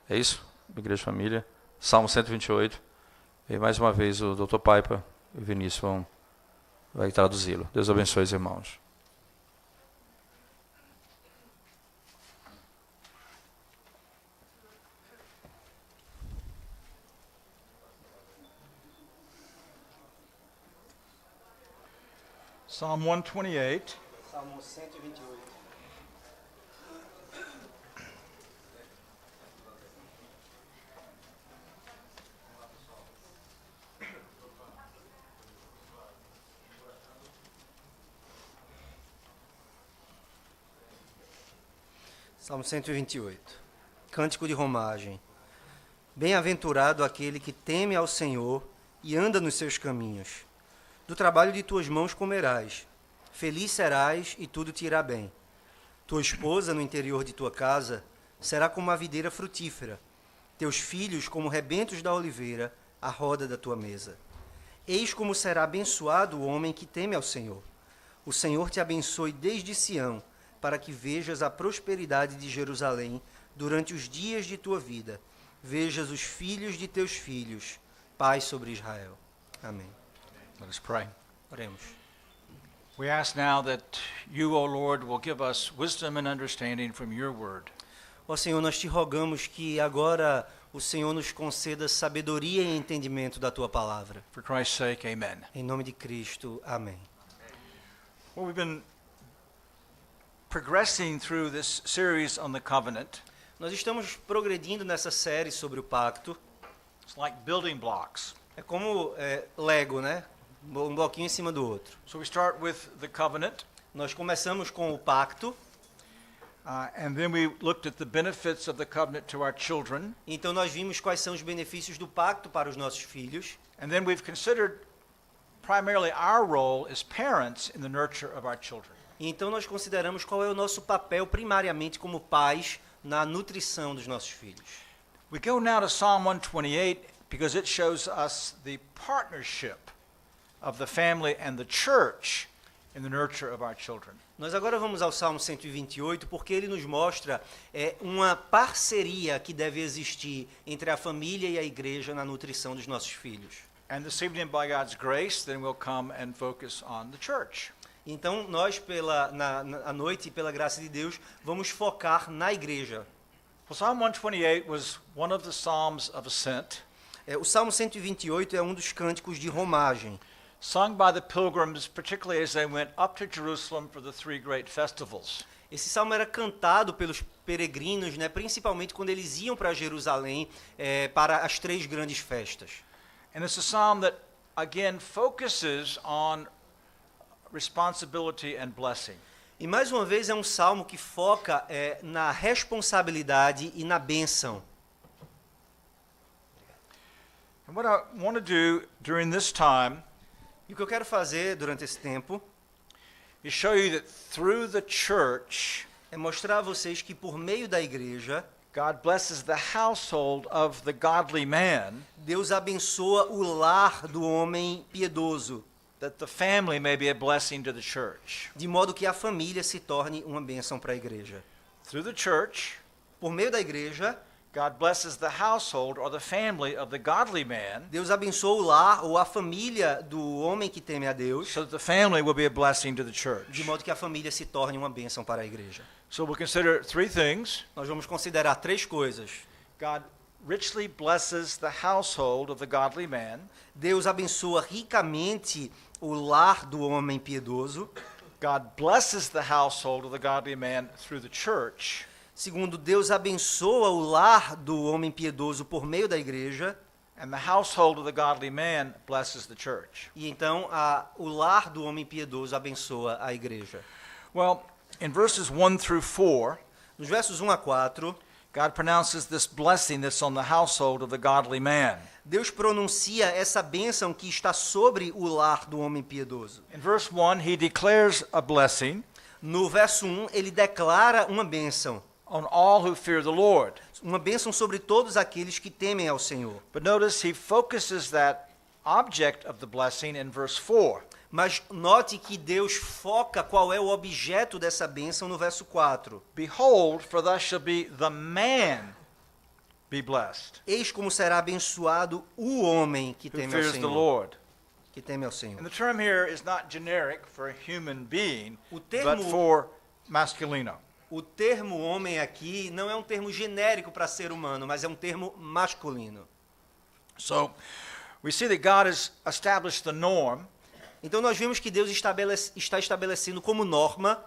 É isso? Igreja Família. Salmo 128. E mais uma vez o Dr. Paipa e o Vinícius vai traduzi-lo. Deus abençoe os irmãos. Psalm 128. Salmo 128. Salmo 128. Cântico de romagem. Bem-aventurado aquele que teme ao Senhor e anda nos seus caminhos. Do trabalho de tuas mãos comerás. Feliz serás e tudo te irá bem. Tua esposa no interior de tua casa será como a videira frutífera. Teus filhos como rebentos da oliveira à roda da tua mesa. Eis como será abençoado o homem que teme ao Senhor. O Senhor te abençoe desde Sião, para que vejas a prosperidade de Jerusalém durante os dias de tua vida. Vejas os filhos de teus filhos, paz sobre Israel. Amém. Let us pray. Oremos. We ask now that you, O Lord, will give us wisdom and understanding from your word. Ó Senhor, nós te rogamos que agora o Senhor nos conceda sabedoria e entendimento da tua palavra. For Christ's sake, amen. Em nome de Cristo. Amém. Well, we've been progressing through this series on the covenant. Nós estamos progredindo nessa série sobre o pacto. It's like building blocks. É como Lego, né? Um bloquinho em cima do outro. So we start with the covenant, Nós começamos com o pacto, and then we looked at the benefits of the covenant to our children, então nós vimos quais são os benefícios do pacto para os nossos filhos, and then we've considered primarily our role as parents in the nurture of our children. e então nós consideramos qual é o nosso papel primariamente como pais na nutrição dos nossos filhos. We go now to Psalm 128 because it shows us the partnership of the family and the church in the nurture of our children. Nós agora vamos ao Salmo 128 porque ele nos mostra uma parceria que deve existir entre a família e a igreja na nutrição dos nossos filhos. And this evening, by God's grace, then we'll come and focus on the church. Então nós à noite, pela graça de Deus, vamos focar na igreja. Well, Psalm 128 was one of the Psalms of Ascent, O Salmo 128 é um dos cânticos de romagem, sung by the pilgrims, particularly as they went up to Jerusalem for the three great festivals. Esse salmo era cantado pelos peregrinos, né, principalmente quando eles iam para Jerusalém para as três grandes festas. And it's a psalm that, again, focuses on responsibility and blessing. E mais uma vez é um salmo que foca na responsabilidade e na bênção. And what I want to do during this time E o que eu quero fazer durante esse tempo is show you that through the church, é mostrar a vocês que por meio da igreja, God blesses the household of the godly man, Deus abençoa o lar do homem piedoso, that the family may be a blessing to the church. de modo que a família se torne uma bênção para a igreja. Through the church, Por meio da igreja, God blesses the household or the family of the godly man, Deus abençoa o lar ou a família do homem que teme a Deus, so that the family will be a blessing to the de church. modo que a família se torne uma bênção para a igreja. So we'll consider three things. Nós vamos considerar três coisas. God richly blesses the household of the godly man. Deus abençoa ricamente o lar do homem piedoso. God blesses the household of the godly man through the church. Segundo, Deus abençoa o lar do homem piedoso por meio da igreja. And the household of the godly man blesses the church. E então o lar do homem piedoso abençoa a igreja. Well, in verses 1 through 4, Nos versos 1 a 4, God pronounces this blessing that's on the household of the godly man. Deus pronuncia essa bênção que está sobre o lar do homem piedoso. In verse 1, he declares a blessing No verso 1, ele declara uma bênção. on all who fear the Lord. Uma bênção sobre todos aqueles que temem ao Senhor. But notice he focuses that object of the blessing in verse 4. Mas note que Deus foca qual é o objeto dessa bênção no verso 4. Behold, for thus shall be the man be blessed, Eis como será abençoado o homem que who teme ao fears the Senhor. Lord. Que teme ao And Senhor. the term here is not generic for a human being, O but termo- for masculino. O termo homem aqui não é um termo genérico para ser humano, mas é um termo masculino. So we see that God has established the norm Então nós vimos que Deus está estabelecendo como norma,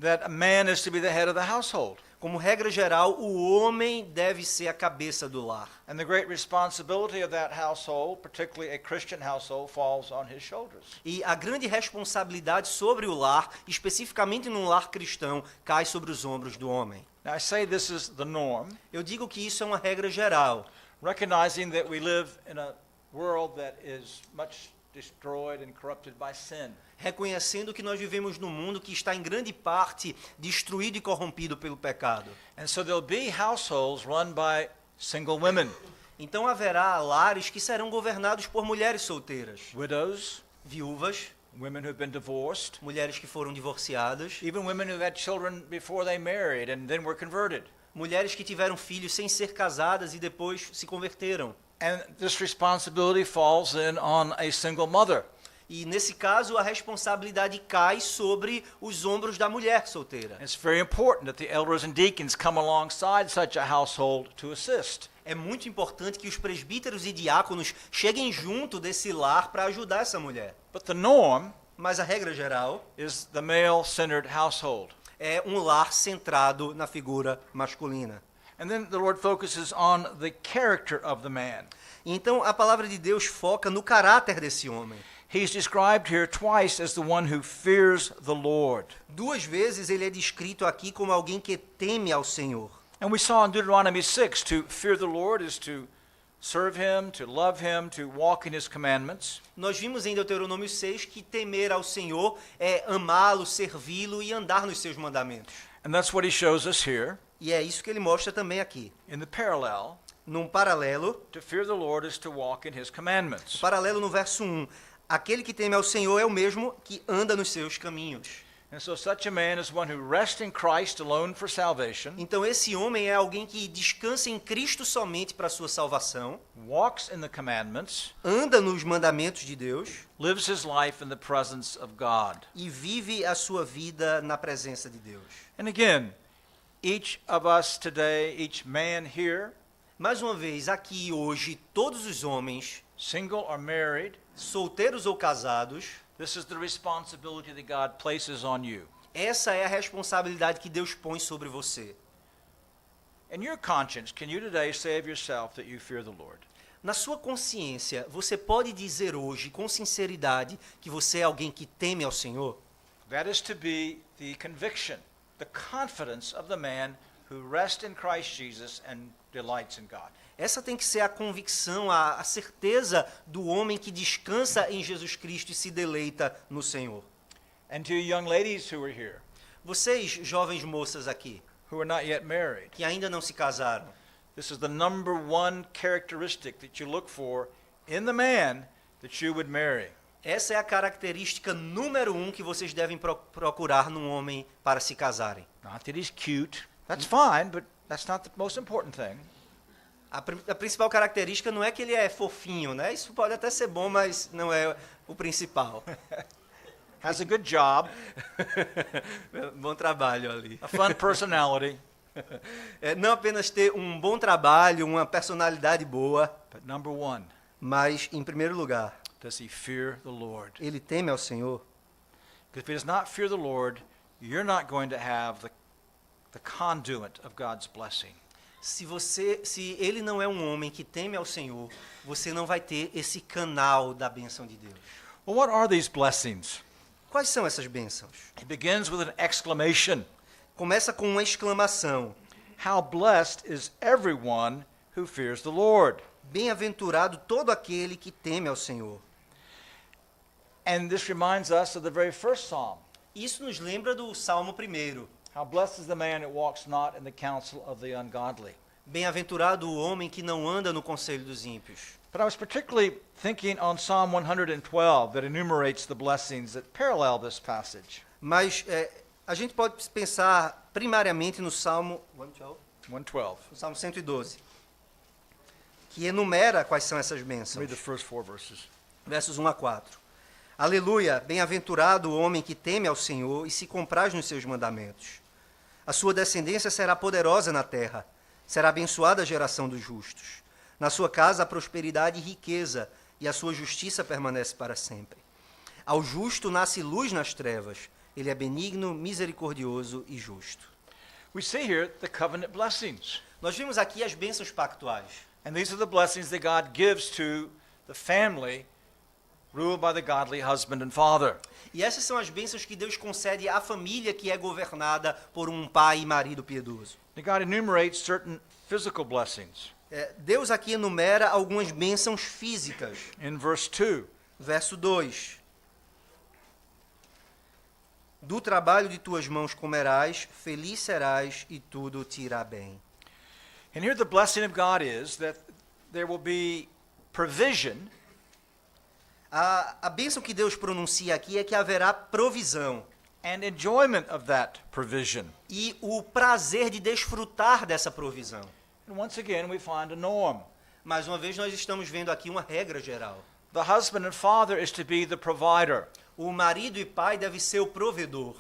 that a man is to be the head of the household. como regra geral, o homem deve ser a cabeça do lar. And the great responsibility of that household, particularly a Christian household, falls on his shoulders. E a grande responsabilidade sobre o lar, especificamente num lar cristão, cai sobre os ombros do homem. Now I say this is the norm, Eu digo que isso é uma regra geral, recognizing that we live in a world that is much destroyed and corrupted by sin. reconhecendo que nós vivemos num mundo que está em grande parte destruído e corrompido pelo pecado. And so there'll be households run by single women, Então haverá lares que serão governados por mulheres solteiras, widows, viúvas, women who've been divorced, mulheres que foram divorciadas, even women who had children before they married and then were converted. mulheres que tiveram filhos sem ser casadas e depois se converteram. And this responsibility falls then on a single mother. E nesse caso a responsabilidade cai sobre os ombros da mulher solteira. It's very important that the elders and deacons come alongside such a household to assist. É muito importante que os presbíteros e diáconos cheguem junto desse lar para ajudar essa mulher. But the norm Mas a regra geral is the male-centered household. é um lar centrado na figura masculina. And then the Lord focuses on the character of the man. Então a palavra de Deus foca no caráter desse homem. He's described here twice as the one who fears the Lord. Duas vezes ele é descrito aqui como alguém que teme ao Senhor. And we saw in Deuteronomy 6, to fear the Lord is to serve him, to love him, to walk in his commandments. Nós vimos em Deuteronômio 6 que temer ao Senhor é amá-lo, servi-lo e andar nos seus mandamentos. And that's what he shows us here. E é isso que ele mostra também aqui. In the parallel, Num paralelo, to fear the Lord is to walk in his commandments. paralelo no verso 1, aquele que teme ao Senhor é o mesmo que anda nos seus caminhos. And so such a man is one who rests in Christ alone for salvation, Então esse homem é alguém que descansa em Cristo somente para a sua salvação, walks in the commandments, anda nos mandamentos de Deus lives his life in the presence of God. e vive a sua vida na presença de Deus. And again, each of us today, each man here, Mais uma vez, aqui hoje, todos os homens, single or married, solteiros ou casados, this is the responsibility that God places on you. essa é a responsabilidade que Deus põe sobre você. In your conscience, can you today say of yourself that you fear the Lord? Na sua consciência, você pode dizer hoje, com sinceridade, que você é alguém que teme ao Senhor? That is to be the conviction, the confidence of the man who rests in Christ Jesus and delights in God. Essa tem que ser a convicção, a certeza do homem que descansa em Jesus Cristo e se deleita no Senhor. And to young ladies who are here, Vocês, jovens moças aqui, who are not yet married, que ainda não se casaram, this is the number one characteristic that you look for in the man that you would marry. essa é a característica número 1 que vocês devem procurar num homem para se casarem. Not that he's cute. That's fine, but that's not the most important thing. A principal característica não é que ele é fofinho, né? Isso pode até ser bom, mas não é o principal. Has a good job, Bom trabalho ali. a fun personality, É, não apenas ter um bom trabalho, uma personalidade boa, but number one, mas, em primeiro lugar, does he fear the Lord? ele teme ao Senhor. Because if he does not fear the Lord, you're not going to have the conduit of God's blessing. Se ele não é um homem que teme ao Senhor, você não vai ter esse canal da bênção de Deus. Well, what are these blessings? Quais são essas bênçãos? It begins with an exclamation. Começa com uma exclamação. How blessed is everyone who fears the Lord. Bem-aventurado todo aquele que teme ao Senhor. And this reminds us of the very first psalm. Isso nos lembra do Salmo 1. How blessed is the man who walks not in the counsel of the ungodly. Bem-aventurado o homem que não anda no conselho dos ímpios. But I was particularly thinking on Psalm 112 that enumerates the blessings that parallel this passage. Mas a gente pode pensar primariamente no Salmo 112. no Salmo 112. que enumera quais são essas bênçãos. Read the first 4 verses. Versos 1 a 4. Aleluia, bem-aventurado o homem que teme ao Senhor e se compraz nos seus mandamentos. A sua descendência será poderosa na terra, será abençoada a geração dos justos. Na sua casa há prosperidade e riqueza, e a sua justiça permanece para sempre. Ao justo nasce luz nas trevas, ele é benigno, misericordioso e justo. We see here the covenant blessings. Nós vimos aqui as bênçãos pactuais. And these are the blessings that God gives to the family ruled by the godly husband and father. E essas são as bênçãos que Deus concede à família que é governada por um pai e marido piedoso. And God enumerates certain physical blessings. Deus aqui enumera algumas bênçãos físicas. In verse 2, Verso 2. Do trabalho de tuas mãos comerás, feliz serás e tudo te irá bem. and here the blessing of God is that there will be provision A bênção que Deus pronuncia aqui é que haverá provisão and enjoyment of that provision. e o prazer de desfrutar dessa provisão. And once again, we find a norm. Mais uma vez, nós estamos vendo aqui uma regra geral. The husband and father is to be the provider. O marido e pai deve ser o provedor.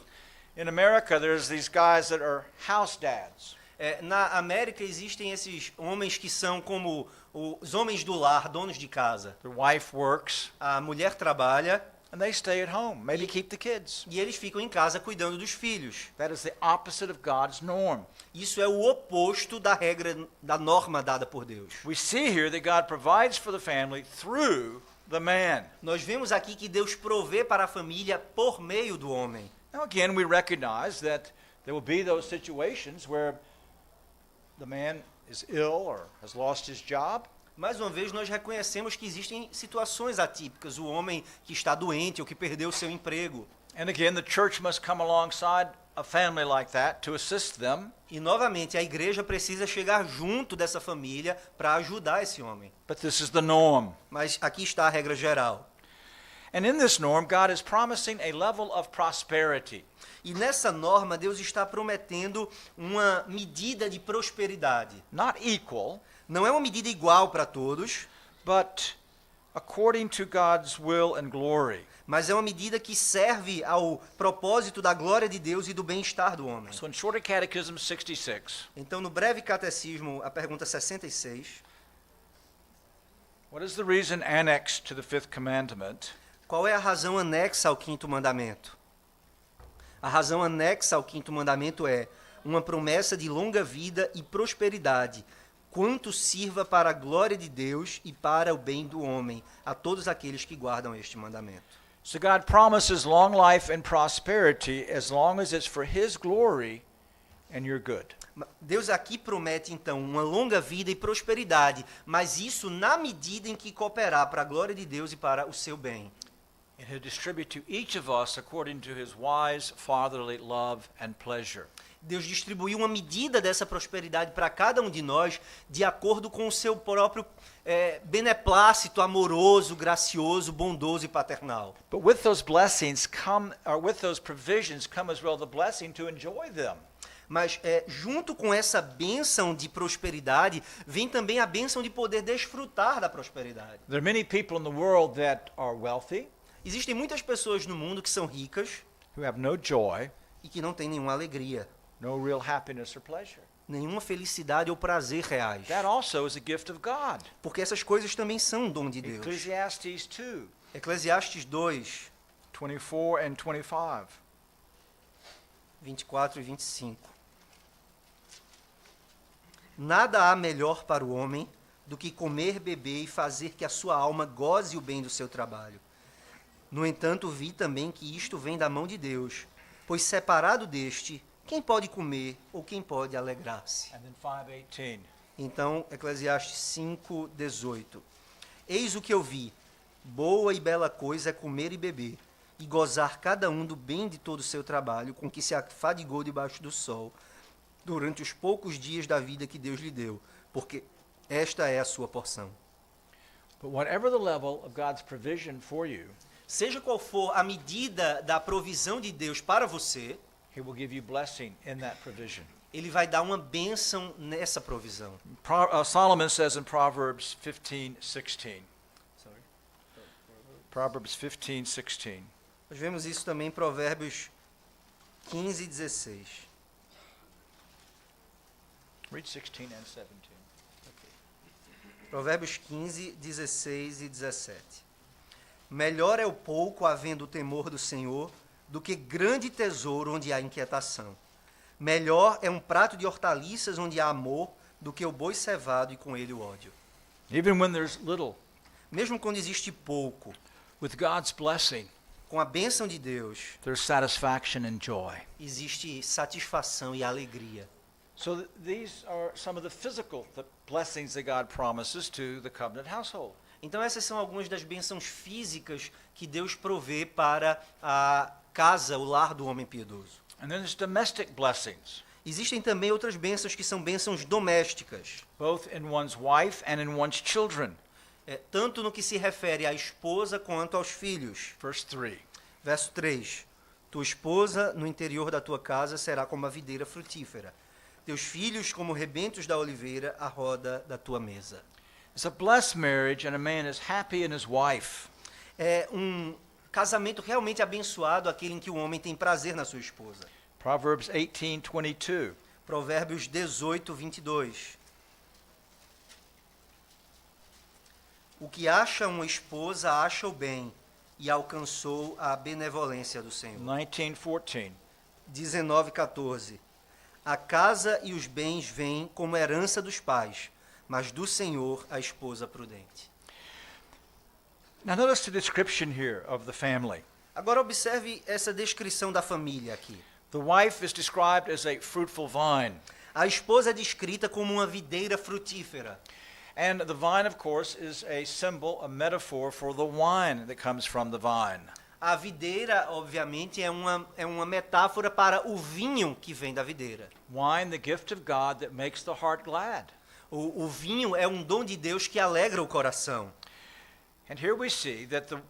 In America, there's these guys that are house dads. Na América existem esses homens que são como os homens do lar, donos de casa. The wife works, A mulher trabalha and they stay at home, maybe keep the kids. e eles ficam em casa cuidando dos filhos. That is the opposite of God's norm. Isso é o oposto da regra, da norma dada por Deus. We see here that God provides for the family through the man. Nós vemos aqui que Deus provê para a família por meio do homem. Now again, we recognize that there will be those situations where the man is ill or has lost his job. Mais uma vez, nós reconhecemos que existem situações atípicas. O homem que está doente ou que perdeu o seu emprego. And again, the church must come alongside a family like that to assist them. E, novamente, a igreja precisa chegar junto dessa família para ajudar esse homem. But this is the norm. Mas aqui está a regra geral. And in this norm, God is promising a level of prosperity. E nessa norma, Deus está prometendo uma medida de prosperidade. Not equal, Não é uma medida igual para todos, but according to God's will and glory. mas é uma medida que serve ao propósito da glória de Deus e do bem-estar do homem. So in Shorter Catechism 66, Então, no breve catecismo, a pergunta 66, what is the reason annexed to the fifth commandment? qual é a razão anexa ao quinto mandamento? A razão anexa ao quinto mandamento é uma promessa de longa vida e prosperidade, quanto sirva para a glória de Deus e para o bem do homem, a todos aqueles que guardam este mandamento. So God promises long life and prosperity as long as it's for His glory and your good. Deus aqui promete, então, uma longa vida e prosperidade, mas isso na medida em que cooperar para a glória de Deus e para o seu bem. And He'll distribute to each of us according to His wise fatherly love and pleasure. Deus distribuiu uma medida dessa prosperidade para cada um de nós de acordo com o seu próprio beneplácito, amoroso, gracioso, bondoso e paternal. But with those blessings come, or with those provisions come as well the blessing to enjoy them. Mas junto com essa bênção de prosperidade, vem também a bênção de poder desfrutar da prosperidade. There are many people in the world that are wealthy, Existem muitas pessoas no mundo que são ricas who have no joy, e que não têm nenhuma alegria, no real happiness or pleasure. nenhuma felicidade ou prazer reais. That also is a gift of God. Porque essas coisas também são um dom de Deus. Ecclesiastes 2, Eclesiastes 2, 24 and 25. 24 e 25. Nada há melhor para o homem do que comer, beber e fazer que a sua alma goze o bem do seu trabalho. No entanto, vi também que isto vem da mão de Deus, pois separado deste, quem pode comer ou quem pode alegrar-se? And then 5:18. Então, Eclesiastes 5, 18. Eis o que eu vi, boa e bela coisa é comer e beber, e gozar cada um do bem de todo o seu trabalho, com que se afadigou debaixo do sol, durante os poucos dias da vida que Deus lhe deu, porque esta é a sua porção. But whatever the level of God's provision for you, Seja qual for a medida da provisão de Deus para você, He will give you blessing in that provision. Ele vai dar uma bênção nessa provisão. Solomon says in Proverbs 15:16. Proverbs 15:16. Nós vemos isso também em Provérbios 15 e 16. Read 16 and 17. Provérbios 15, 16 e 17. Melhor é o pouco havendo o temor do Senhor do que grande tesouro onde há inquietação. Melhor é um prato de hortaliças onde há amor do que o boi cevado e com ele o ódio. Even when there's little, Mesmo quando existe pouco, with God's blessing, com a bênção de Deus, there's satisfaction and joy. existe satisfação e alegria. So these are some of the physical blessings that God promises to the covenant household. Então essas são algumas das bênçãos físicas que Deus provê para a casa, o lar do homem piedoso. And then there's domestic blessings, Existem também outras bênçãos que são bênçãos domésticas, both in one's wife and in one's children. Tanto no que se refere à esposa quanto aos filhos. Verse 3. Verso 3. Tua esposa no interior da tua casa será como a videira frutífera. Teus filhos como rebentos da oliveira à roda da tua mesa. It's a blessed marriage, and a man is happy in his wife. É um casamento realmente abençoado, aquele em que o homem tem prazer na sua esposa. Proverbs 18:22. Provérbios 18, 22. O que acha uma esposa acha o bem e alcançou a benevolência do Senhor. 19:14. 19, 14. A casa e os bens vêm como herança dos pais, mas do Senhor a esposa prudente. Now notice the description here of the family. Agora observe essa descrição da família aqui. The wife is described as a fruitful vine. A esposa é descrita como uma videira frutífera. And the vine, of course, is a symbol, a metaphor for the wine that comes from the vine. A videira, obviamente, é uma metáfora para o vinho que vem da videira. Wine, the gift of God that makes the heart glad. O vinho é um dom de Deus que alegra o coração. And here we see that the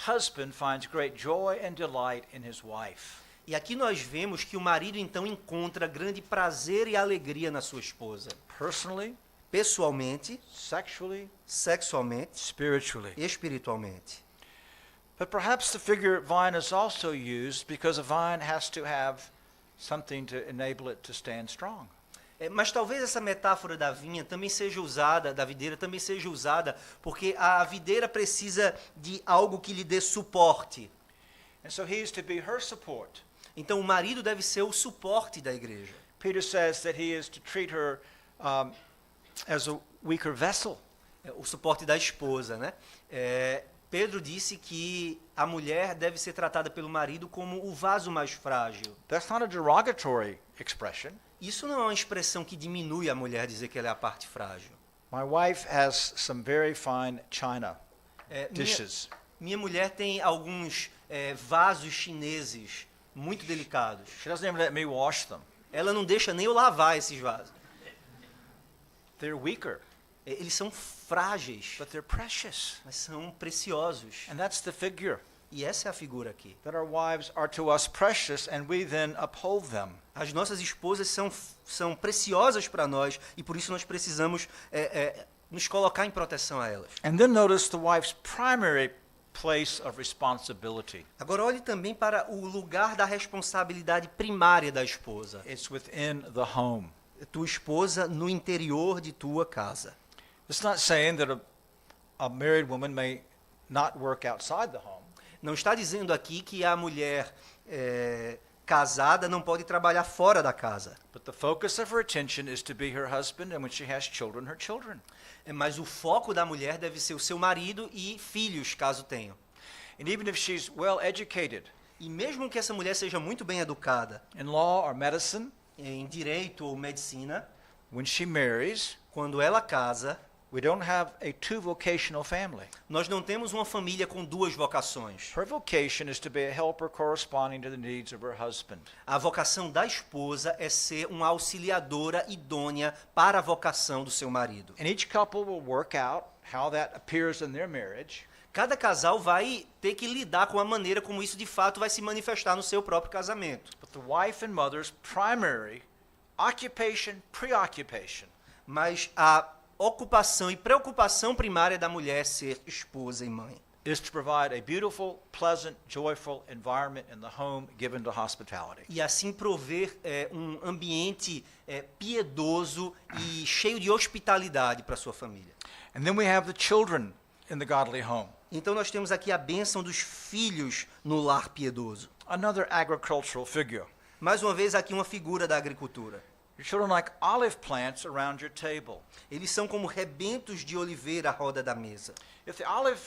husband finds great joy and delight in his wife. E aqui nós vemos que o marido então encontra grande prazer e alegria na sua esposa. Personally, Pessoalmente, sexually, sexualmente spiritually. e espiritualmente. But perhaps the figure vine is also used because a vine has to have something to enable it to stand strong. Mas talvez essa metáfora da vinha também seja usada, da videira também seja usada, porque a videira precisa de algo que lhe dê suporte. And so he is to be her support. Então o marido deve ser o suporte da igreja. Peter says that he is to treat her as a weaker vessel. O suporte da esposa, né? Pedro disse que a mulher deve ser tratada pelo marido como o vaso mais frágil. That's not a derogatory expression. Isso não é uma expressão que diminui a mulher dizer que ela é a parte frágil. My wife has some very fine china dishes. Minha mulher tem alguns vasos chineses muito delicados. She doesn't even let me wash them. Ela não deixa nem eu lavar esses vasos. They're weaker, Eles são frágeis, but they're precious. mas são preciosos. And that's the figure, E essa é a figura aqui. that our wives are to us precious and we then uphold them. As nossas esposas são preciosas para nós e por isso nós precisamos nos colocar em proteção a elas. And then notice the wife's primary place of responsibility. Agora olhe também para o lugar da responsabilidade primária da esposa. It's within the home. Tua esposa no interior de tua casa. It's not saying that a married woman may not work outside the home. Não está dizendo aqui que a mulher casada não pode trabalhar fora da casa. But the focus of her attention is to be her husband, and when she has children, her children. Mas o foco da mulher deve ser o seu marido e filhos, caso tenham. And even if she's well educated E mesmo que essa mulher seja muito bem educada in law or medicine, em direito ou medicina, when she marries, quando ela casa, we don't have a two-vocational family. nós não temos uma família com duas vocações. Her vocation is to be a helper corresponding to the needs of her husband. A vocação da esposa é ser uma auxiliadora idônea para a vocação do seu marido. And each couple will work out how that appears in their marriage. Cada casal vai ter que lidar com a maneira como isso de fato vai se manifestar no seu próprio casamento. But the wife and mother's primary occupation, preoccupation. Mas a ocupação e preocupação primária da mulher é ser esposa e mãe. Is to provide a beautiful, pleasant, joyful environment in the home given to hospitality. E assim prover um ambiente piedoso e cheio de hospitalidade para sua família. And then we have the children in the godly home. Então nós temos aqui a bênção dos filhos no lar piedoso. Another agricultural figure. Mais uma vez aqui uma figura da agricultura. Your children like olive plants around your table. Eles são como rebentos de oliveira à roda da mesa. If the olive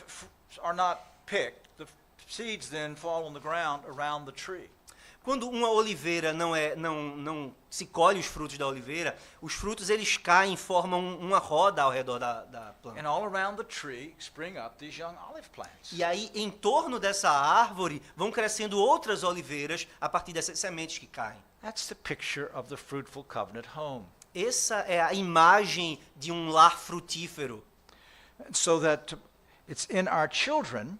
are not picked, the seeds then fall on the ground around the tree. Quando uma oliveira não se colhe os frutos da oliveira, os frutos eles caem e formam uma roda ao redor da planta. And all around the tree spring up these young olive plants. E aí, em torno dessa árvore, vão crescendo outras oliveiras a partir dessas sementes que caem. That's the picture of the fruitful covenant home. Essa é a imagem de um lar frutífero. And so that it's in our children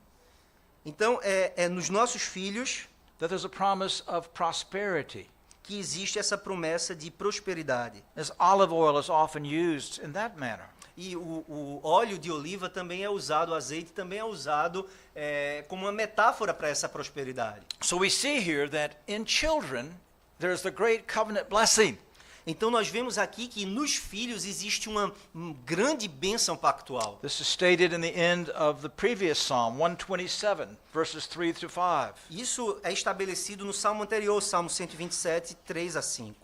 Então, é nos nossos filhos that there's a promise of prosperity. que existe essa promessa de prosperidade. As olive oil is often used in that manner. E o óleo de oliva também é usado, o azeite também é usado como uma metáfora para essa prosperidade. So we see here that in children there's the great covenant blessing. Então nós vemos aqui que nos filhos existe uma grande bênção pactual. This is stated in the end of the previous Psalm 127, verses 3 through 5. Isso é estabelecido no Salmo anterior, Salmo 127, 3 a 5.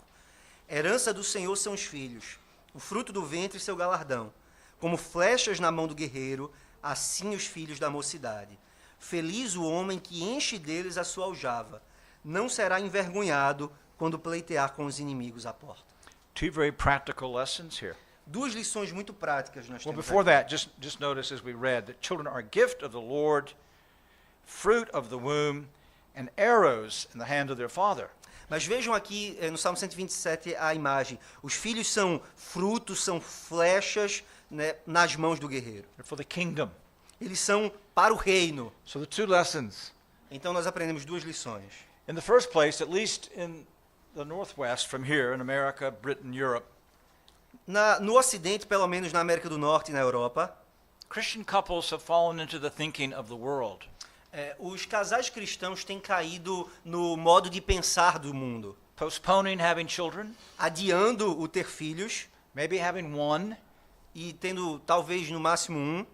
Herança do Senhor são os filhos, o fruto do ventre seu galardão. Como flechas na mão do guerreiro, assim os filhos da mocidade. Feliz o homem que enche deles a sua aljava. Não será envergonhado quando pleitear com os inimigos à porta. Two very practical lessons here. Duas lições muito práticas nós Well, temos before aqui. that, just notice as we read that children are a gift of the Lord, fruit of the womb, and arrows in the hand of their father. Mas vejam aqui no Salmo 127 a imagem. Os filhos são frutos, são flechas, né, nas mãos do guerreiro. They're for the kingdom. Eles são para o reino. So the two lessons. Então nós aprendemos duas lições. In the first place, at least in the Northwest, from here in America, Britain, Europe, No Ocidente, pelo menos na América do Norte e na Europa, Christian couples have fallen into the thinking of the world. Os casais cristãos têm caído no modo de pensar do mundo, Postponing having children, adiando o ter filhos maybe having one, e tendo talvez no máximo um,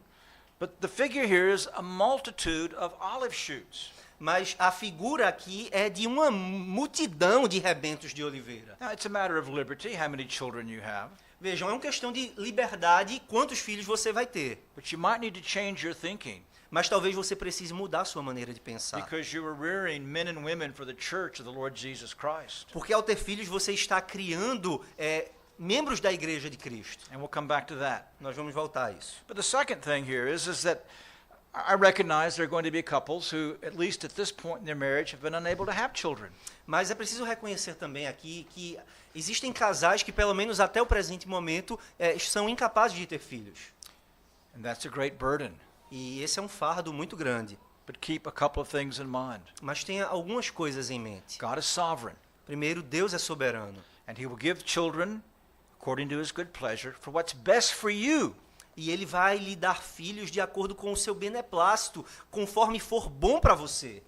but the figure here is a multitude of olive shoots. mas a figura aqui é de uma multidão de rebentos de oliveira. Now, it's a matter of liberty, how many children you have, Vejam, é uma questão de liberdade, quantos filhos você vai ter. but you might need to change your thinking Mas talvez você precise mudar a sua maneira de pensar. because you are rearing men and women for the church of the Lord Jesus Christ. Porque ao ter filhos você está criando membros da igreja de Cristo. And we'll come back to that. Nós vamos voltar a isso. But the second thing here is that I recognize there are going to be couples who, at least at this point in their marriage, have been unable to have children. Mas é preciso reconhecer também aqui que existem casais que, pelo menos até o presente momento, são incapazes de ter filhos. And that's a great burden. E esse é um fardo muito grande. But keep a couple of things in mind. Mas tenha algumas coisas em mente. God is sovereign, Primeiro, Deus é soberano. and He will give children according to His good pleasure for what's best for you. E Ele vai lhe dar filhos de acordo com o seu beneplácito, conforme for bom para você.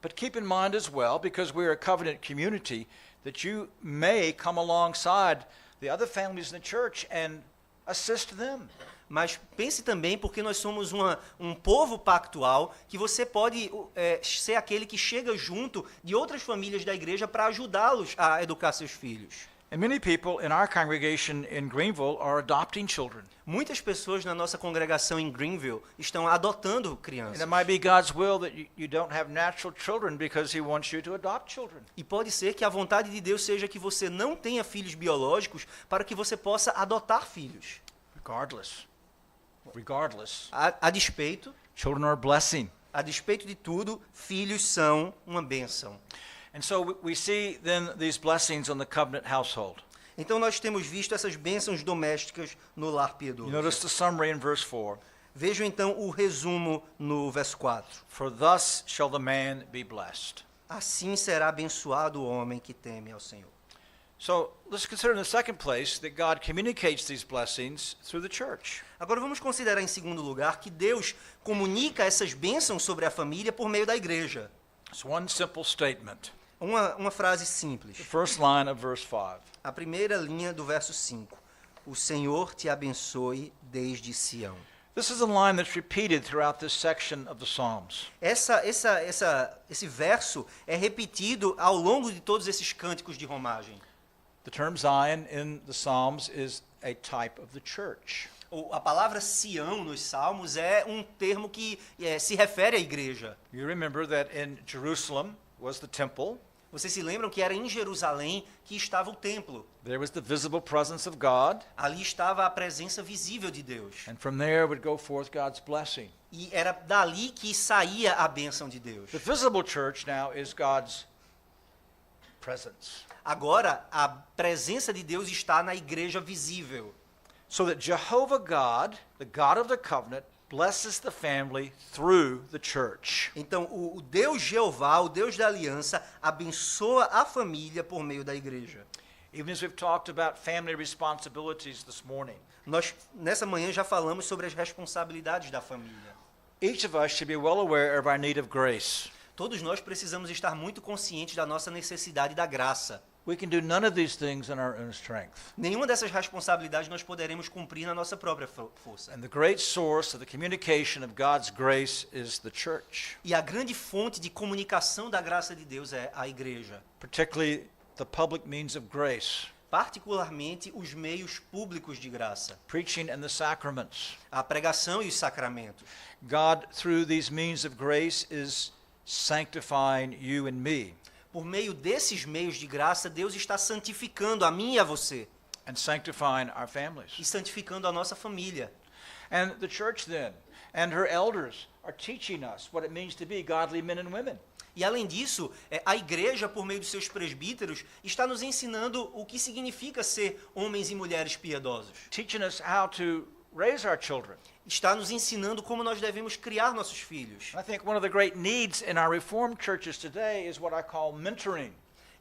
But keep in mind as well, because we're a covenant community, that you may come alongside the other families in the church and assist them. Mas pense também, porque nós somos um povo pactual, que você pode ser aquele que chega junto de outras famílias da igreja para ajudá-los a educar seus filhos. And many people in our congregation in Greenville are adopting children. Muitas pessoas na nossa congregação em Greenville estão adotando And crianças. it might be God's will that you don't have natural children because He wants you to adopt children. E pode ser que a vontade de Deus seja que você não tenha filhos biológicos para que você possa adotar filhos. Regardless, A despeito children are a blessing. de tudo, filhos são uma bênção. And so we see then these blessings on the covenant household. Então nós temos visto essas bênçãos domésticas no lar You piedoso. notice the summary in verse 4. Vejam então o resumo no verso 4. For thus shall the man be blessed. Assim será abençoado o homem que teme ao Senhor. So let's consider in the second place that God communicates these blessings through the church. Agora vamos considerar em segundo lugar que Deus comunica essas bênçãos sobre a família por meio da igreja. It's one simple statement. Uma frase simples. The first line of verse 5. A primeira linha do verso 5. O Senhor te abençoe desde Sião. This is a line that's repeated throughout this section of the Psalms. Esse verso é repetido ao longo de todos esses cânticos de romagem. The term Zion in the Psalms is a type of the church. A palavra Sião nos Salmos é um termo que se refere à igreja. You remember that in Jerusalem was the temple. Vocês se lembram que era em Jerusalém que estava o templo. There was the visible presence of God. Ali estava a presença visível de Deus. And from there would go forth God's blessing. E era dali que saía a bênção de Deus. The visible church now is God's presence. Agora, a presença de Deus está na igreja visível. So that Jehovah God, the God of the covenant, blesses the family through the church. Então, o Deus Jeová, o Deus da aliança, abençoa a família por meio da igreja. Even as we've talked about family responsibilities this morning, Nós, nessa manhã, já falamos sobre as responsabilidades da família. each of us should be well aware of our need of grace. Todos nós precisamos estar muito conscientes da nossa necessidade da graça. We can do none of these things in our own strength. Nenhuma dessas responsabilidades nós poderemos cumprir na nossa própria força. And the great source of the communication of God's grace is the church, E a grande fonte de comunicação da graça de Deus é a igreja. particularly the public means of grace, Particularmente os meios públicos de graça. preaching and the sacraments. A pregação e os sacramentos. God, through these means of grace, is sanctifying you and me, Por meio desses meios de graça, Deus está santificando a mim e a você. and sanctifying our families. E santificando a nossa família. And the church then, and her elders, are teaching us what it means to be godly men and women. E além disso, a igreja, por meio dos seus presbíteros, está nos ensinando o que significa ser homens e mulheres piedosos. Teaching us how to raise our children. Está nos ensinando como nós devemos criar nossos filhos. I think one of the great needs in our Reformed churches today is what I call mentoring.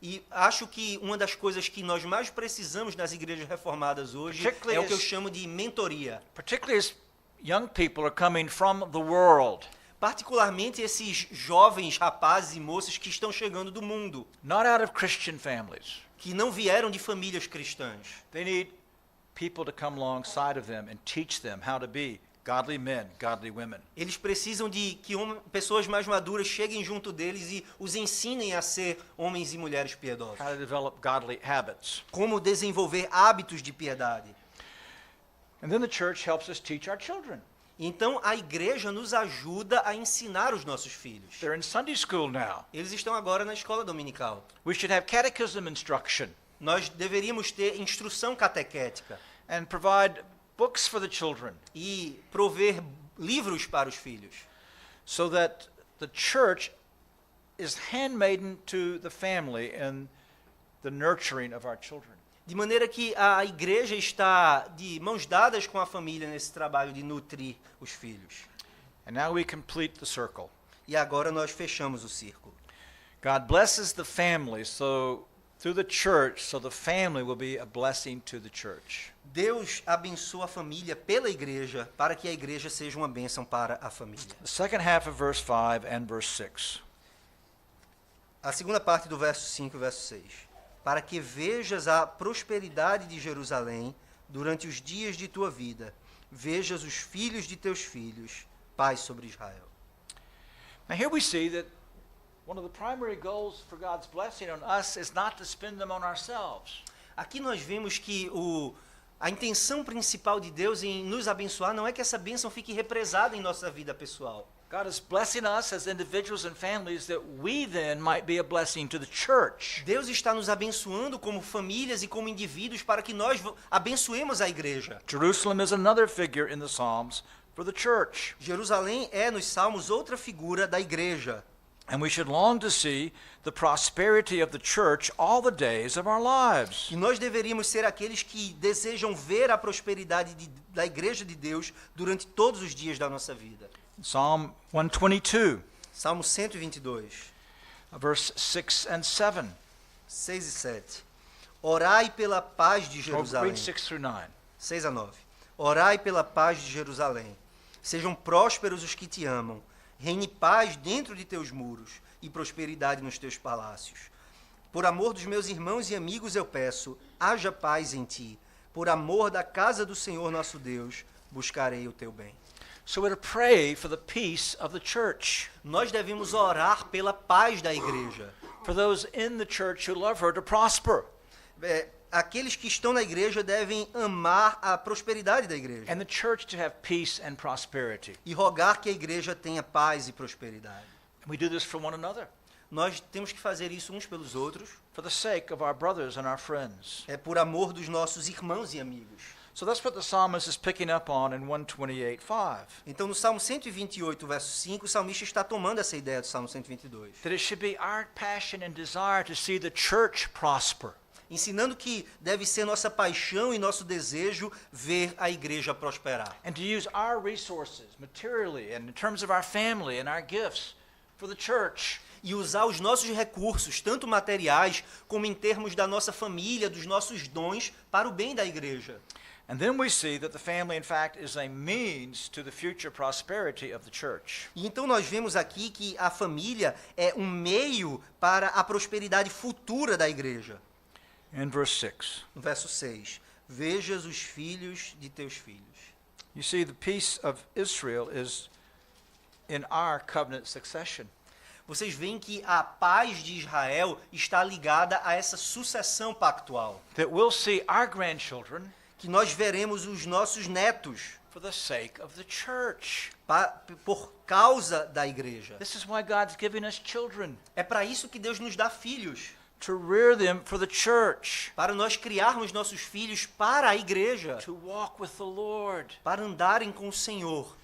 E acho que uma das coisas que nós mais precisamos nas igrejas reformadas hoje é o que eu chamo de mentoria. Particularly as young people are coming from the world, Particularmente esses jovens rapazes e moças que estão chegando do mundo, not out of Christian families. que não vieram de famílias cristãs. They need people to come alongside of them and teach them how to be godly men, godly women. Eles precisam de que pessoas mais maduras cheguem junto deles e os ensinem a ser homens e mulheres piedosos. How to develop godly habits. Como desenvolver hábitos de piedade. And then the church helps us teach our children. Então a igreja nos ajuda a ensinar os nossos filhos. They're in Sunday school now. Eles estão agora na escola dominical. We should have catechism instruction Nós deveríamos ter instrução catequética and provide books for the children e prover livros para os filhos, so that the church is handmaiden to the family in the nurturing of our children. de maneira que a igreja está de mãos dadas com a família nesse trabalho de nutrir os filhos. And now we complete the circle. E agora nós fechamos o círculo. God blesses the family through the church, so the family will be a blessing to the church. Deus abençoa a família pela igreja para que a igreja seja uma bênção para a família. The second half of verse 5 and verse 6. A segunda parte do verso 5 e verso 6. Para que vejas a prosperidade de Jerusalém durante os dias de tua vida, vejas os filhos de teus filhos, paz sobre Israel. Now here we see that one of the primary goals for God's blessing on us is not to spend them on ourselves. Aqui nós vemos que a intenção principal de Deus em nos abençoar não é que essa bênção fique represada em nossa vida pessoal. God is blessing us as individuals and families that we then might be a blessing to the church. Deus está nos abençoando como famílias e como indivíduos para que nós abençoemos a igreja. Jerusalem is another figure in the Psalms for the church. Jerusalém é nos Salmos outra figura da igreja. And we should long to see the prosperity of the church all the days of our lives. E nós deveríamos ser aqueles que desejam ver a prosperidade da igreja de Deus durante todos os dias da nossa vida. Psalm 122, Salmo 122, verse 6 and 7. 6 e 7. Orai pela paz de Or Jerusalém. read 6 through 9. 6 a 9. Orai pela paz de Jerusalém. Sejam prósperos os que te amam. Reine paz dentro de teus muros e prosperidade nos teus palácios. Por amor dos meus irmãos e amigos eu peço, haja paz em ti. Por amor da casa do Senhor nosso Deus, buscarei o teu bem. So we're to pray for the peace of the church, Nós devemos orar pela paz da igreja. for those in the church who love her to prosper, Aqueles que estão na igreja devem amar a prosperidade da igreja and the church to have peace and prosperity. e rogar que a igreja tenha paz e prosperidade. And we do this for one another, Nós temos que fazer isso uns pelos outros, for the sake of our brothers and our friends. por amor dos nossos irmãos e amigos. So that's what the psalmist is picking up on in 128:5. Então, no Salmo 128, verso 5, o salmista está tomando essa ideia do Salmo 122, That it should be our passion and desire to see the church prosper. ensinando que deve ser nossa paixão e nosso desejo ver a igreja prosperar. And to use our resources, materially, and in terms of our family and our gifts, for the church. E usar os nossos recursos, tanto materiais como em termos da nossa família, dos nossos dons, para o bem da igreja. And then we see that the family, in fact, is a means to the future prosperity of the church. E então nós vemos aqui que a família é um meio para a prosperidade futura da igreja. In verse 6, No verso 6, vejas os filhos de teus filhos. you see the peace of Israel is in our covenant succession. Vocês veem que a paz de Israel está ligada a essa sucessão pactual, That we'll see our grandchildren que nós veremos os nossos netos for the sake of the church. por causa da igreja. This is why God's giving us children, É para isso que Deus nos dá filhos, to rear them for the church, para nós criarmos nossos filhos para a igreja, to walk with the Lord. para andarem com o Senhor.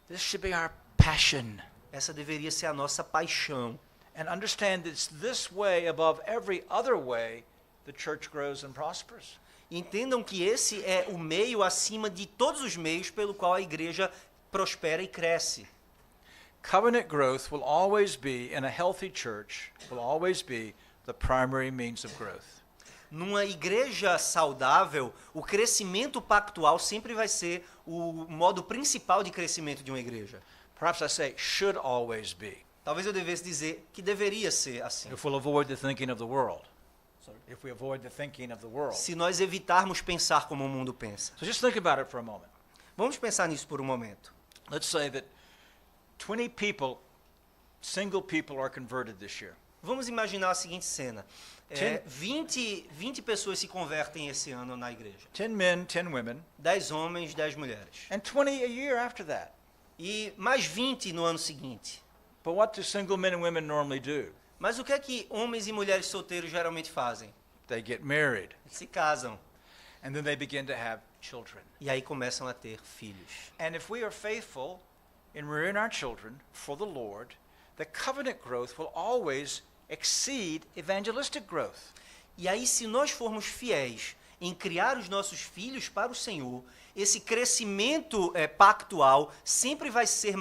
This should be our passion. Essa deveria ser a nossa paixão. And understand that it's this way above every other way the church grows and prospers. Entendam que esse é o meio acima de todos os meios pelo qual a igreja prospera e cresce. Covenant growth will always be, in a healthy church, will always be the primary means of growth. Numa igreja saudável, o crescimento pactual sempre vai ser o modo principal de crescimento de uma igreja. Perhaps I say should always be, Talvez eu devesse dizer que deveria ser assim. if we'll avoid the thinking of the world. If we avoid the thinking of the world. Se nós evitarmos pensar como o mundo pensa. So just think about it for a moment. Vamos pensar nisso por um momento. Let's say that 20 people, single people, are converted this year. Vamos imaginar a seguinte cena. Sim. 20 pessoas se convertem esse ano na igreja. 10 men, 10 women, 10 homens, 10 mulheres. and 20 a year after that. E mais 20 no ano seguinte. But what do single men and women normally do? Mas o que é que homens e mulheres solteiros geralmente fazem? They get married, Se casam. and then they begin to have children. E aí começam a ter filhos. And if we are faithful in rearing our children for the Lord, the covenant growth will always exceed evangelistic growth. E aí, se nós formos fiéis em criar os nossos filhos para o Senhor, esse crescimento pactual sempre vai ser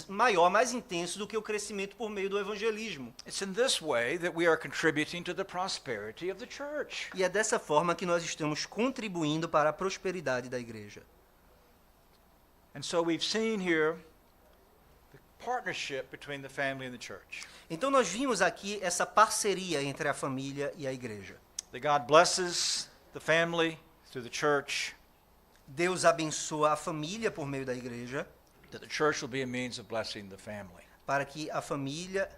maior, mais intenso do que o crescimento por meio do evangelismo. It's in this way that we are contributing to the prosperity of the church. E é dessa forma que nós estamos contribuindo para a prosperidade da igreja. And so we've seen here the partnership between the family and the church. Então nós vimos aqui essa parceria entre a família e a igreja. That God blesses the family through the church, Deus abençoa a família por meio da igreja, that the church will be a means of blessing the family. para que a família...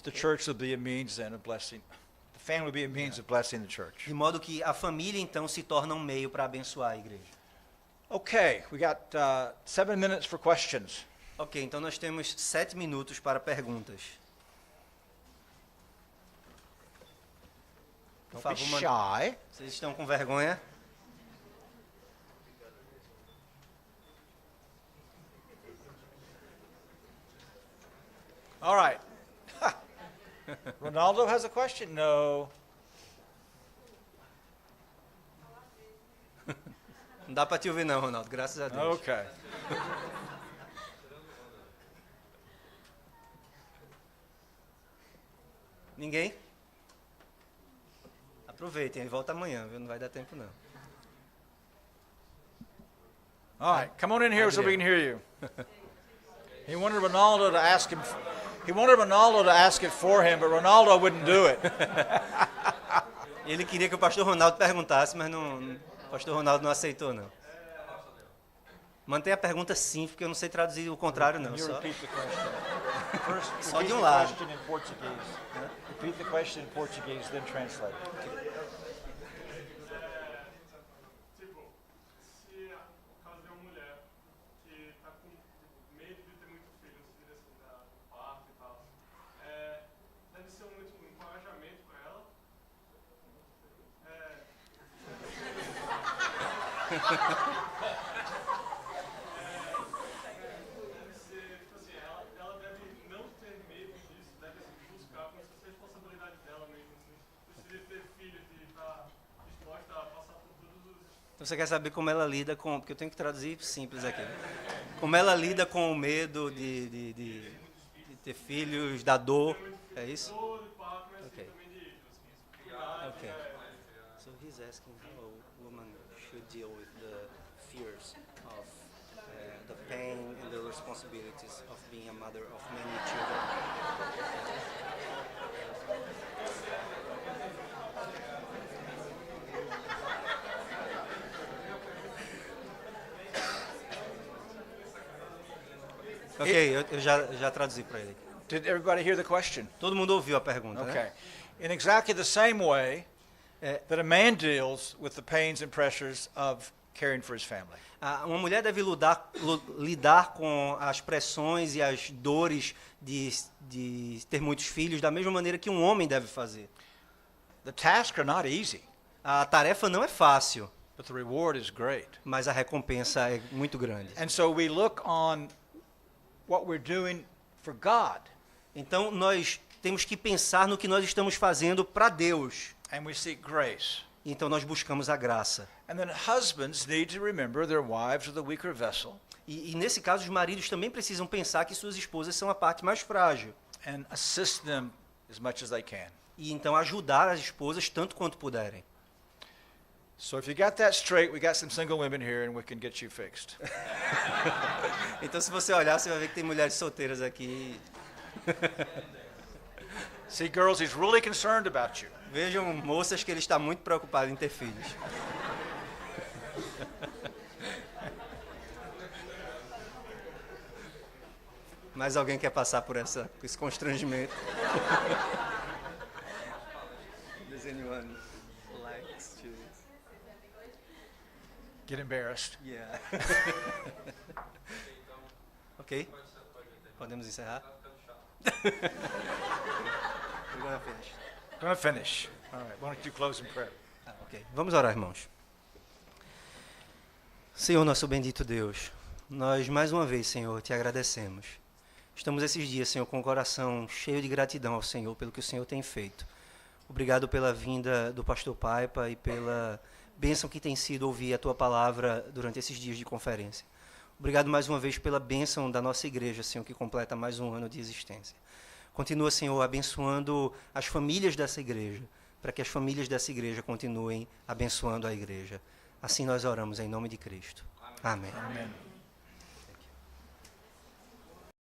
The church will be a means then of blessing, the family will be a means of blessing the church. De modo que a família, então, se torna um meio para abençoar a igreja. Okay, we got 7 minutes for questions. Ok, então nós temos 7 minutos para perguntas. Por Don't be favor, shy. vocês estão com vergonha? All right. Ronaldo has a question? No. Não dá para te ouvir não, Ronaldo, graças a Deus. Okay. Ninguém? Aproveitem, volta amanhã, viu? Não vai dar tempo não. All right, come on in here so we can hear you. He wanted Ronaldo to ask him. He wanted Ronaldo to ask it for him, but Ronaldo wouldn't do it. Ele queria que o pastor Ronaldo perguntasse, mas o pastor Ronaldo não aceitou, não. Mantenha a pergunta simples, porque eu não sei traduzir o contrário, não. You Só, repeat the question. First, só repeat de um the lado. question in Portuguese. Repeat the question in Portuguese, then translate. Tipo, se o caso de uma mulher que tá com medo de ter muito filho, os filhos assim da parto e tal, deve ser muito um encorajamento para ela. Deve ser, tipo assim, ela deve não ter medo disso, deve buscar como se fosse a responsabilidade dela mesmo, assim. Precisa ter filho, de estar disposta a passar por todos os. Então você quer saber como ela lida com... Porque eu tenho que traduzir simples aqui. Como ela lida com o medo de ter filhos, da dor. É isso? Todo parto, mas Okay. também de assim, Okay. So he's asking how a woman should deal with the fears of the pain and the responsibilities of being a mother of many children. Ok, eu já traduzi para ele. Did everybody hear the question? Todo mundo ouviu a pergunta, Okay. né? In exactly the same way that a man deals with the pains and pressures of caring for his family. Uma mulher deve lidar com as pressões e as dores de ter muitos filhos da mesma maneira que um homem deve fazer. The tasks are not easy, A tarefa não é fácil, but the reward is great. mas a recompensa é muito grande. And so we look on what we're doing for God, Então nós temos que pensar no que nós estamos fazendo para Deus. and we seek grace. Então nós buscamos a graça. And then husbands need to remember their wives are the weaker vessel E nesse caso os maridos também precisam pensar que suas esposas são a parte mais frágil. and assist them as much as they can. E então ajudar as esposas tanto quanto puderem. So if you got that straight, we got some single women here and we can get you fixed. Então se você olhar, você vai ver que tem mulheres solteiras aqui. See, girls, he's really concerned about you. Vejam moças que ele está muito preocupado em ter filhos. Mais alguém quer passar por esse constrangimento? Does anyone likes to? Get embarrassed. Yeah. Ok? Podemos encerrar? We're gonna finish. Going to finish. All right. Why don't you close in prayer? Ok. Vamos orar, irmãos. Senhor, nosso bendito Deus, nós mais uma vez, Senhor, te agradecemos. Estamos esses dias, Senhor, com o coração cheio de gratidão ao Senhor pelo que o Senhor tem feito. Obrigado pela vinda do pastor Paipa e pela bênção que tem sido ouvir a tua palavra durante esses dias de conferência. Obrigado mais uma vez pela bênção da nossa igreja, Senhor, que completa mais um ano de existência. Continua, Senhor, abençoando as famílias dessa igreja, para que as famílias dessa igreja continuem abençoando a igreja. Assim nós oramos em nome de Cristo. Amém. Amen.